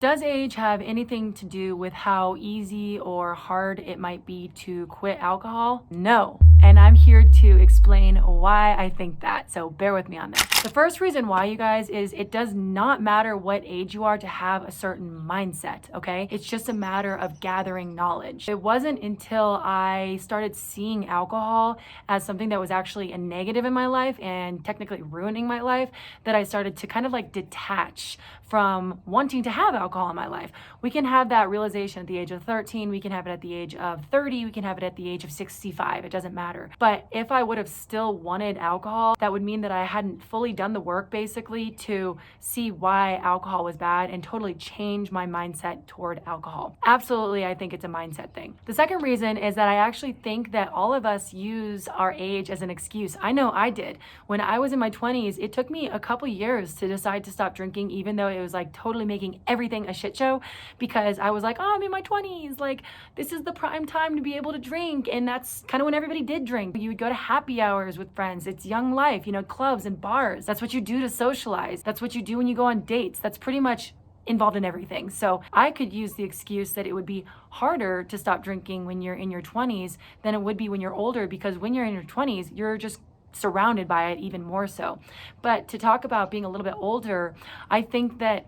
Does age have anything to do with how easy or hard it might be to quit alcohol? No. And I'm here to explain why I think that. So bear with me on this. The first reason why, you guys, is it does not matter what age you are to have a certain mindset, okay? It's just a matter of gathering knowledge. It wasn't until I started seeing alcohol as something that was actually a negative in my life and technically ruining my life that I started to kind of like detach from wanting to have alcohol in my life. We can have that realization at the age of 13, we can have it at the age of 30, we can have it at the age of 65, it doesn't matter. But if I would have still wanted alcohol, that would mean that I hadn't fully done the work basically to see why alcohol was bad and totally change my mindset toward alcohol. Absolutely, I think it's a mindset thing. The second reason is that I actually think that all of us use our age as an excuse. I know I did. When I was in my 20s, it took me a couple years to decide to stop drinking, even though it was like totally making everything a shit show, because I was like, oh, I'm in my 20s, like this is the prime time to be able to drink. And that's kind of when everybody did drink. You would go to happy hours with friends. It's young life, you know, clubs and bars. That's what you do to socialize. That's what you do when you go on dates. That's pretty much involved in everything. So I could use the excuse that it would be harder to stop drinking when you're in your 20s than it would be when you're older, because when you're in your 20s, you're just surrounded by it even more so. But to talk about being a little bit older, I think that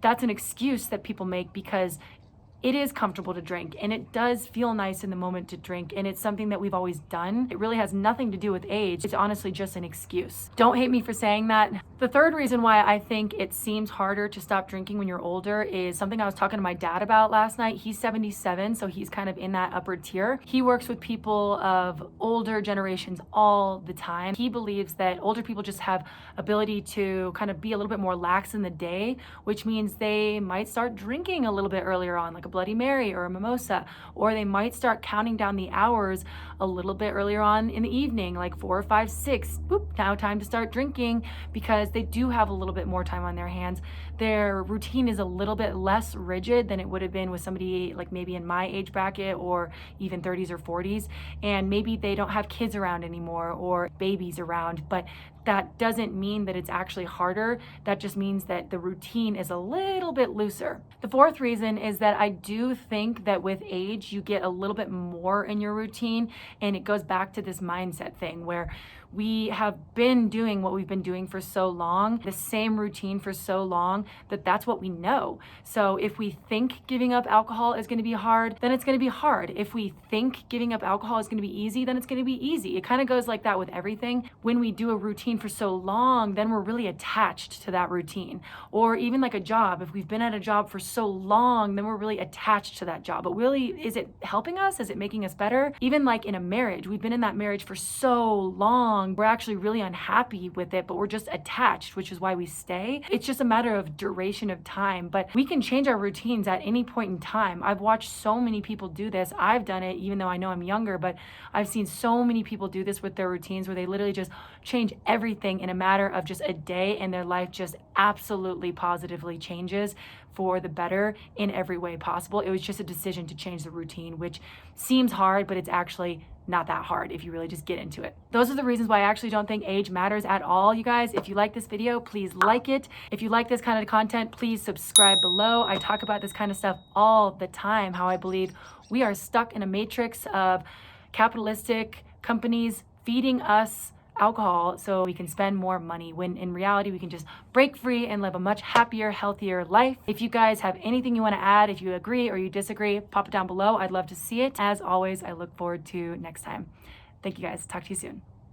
that's an excuse that people make because it is comfortable to drink and it does feel nice in the moment to drink, and it's something that we've always done. It really has nothing to do with age. It's honestly just an excuse. Don't hate me for saying that. The third reason why I think it seems harder to stop drinking when you're older is something I was talking to my dad about last night. He's 77, so he's kind of in that upper tier. He works with people of older generations all the time. He believes that older people just have ability to kind of be a little bit more lax in the day, which means they might start drinking a little bit earlier on, like a Bloody Mary or a mimosa, or they might start counting down the hours a little bit earlier on in the evening, like 4 or 5, 6, boop, now time to start drinking, because they do have a little bit more time on their hands. Their routine is a little bit less rigid than it would have been with somebody like maybe in my age bracket or even 30s or 40s, and maybe they don't have kids around anymore or babies around, but that doesn't mean that it's actually harder. That just means that the routine is a little bit looser. The fourth reason is that I do think that with age, you get a little bit more in your routine, and it goes back to this mindset thing where we have been doing what we've been doing for so long, the same routine for so long, that that's what we know. So if we think giving up alcohol is going to be hard, then it's going to be hard. If we think giving up alcohol is going to be easy, then it's going to be easy. It kind of goes like that with everything. When we do a routine for so long, then we're really attached to that routine. Or even like a job, if we've been at a job for so long, then we're really attached to that job. But really, is it helping us? Is it making us better? Even like in a marriage, we've been in that marriage for so long, we're actually really unhappy with it, but we're just attached, which is why we stay. It's just a matter of duration of time, but we can change our routines at any point in time. I've watched so many people do this. I've done it, even though I know I'm younger, but I've seen so many people do this with their routines where they literally just change everything in a matter of just a day, and their life just absolutely positively changes for the better in every way possible. It was just a decision to change the routine, which seems hard, but it's actually not that hard if you really just get into it. Those are the reasons why I actually don't think age matters at all, you guys. If you like this video, please like it. If you like this kind of content, please subscribe below. I talk about this kind of stuff all the time, how I believe we are stuck in a matrix of capitalistic companies feeding us alcohol so we can spend more money, when in reality we can just break free and live a much happier, healthier life. If you guys have anything you want to add, if you agree or you disagree, pop it down below. I'd love to see it. As always, I look forward to next time. Thank you guys. Talk to you soon.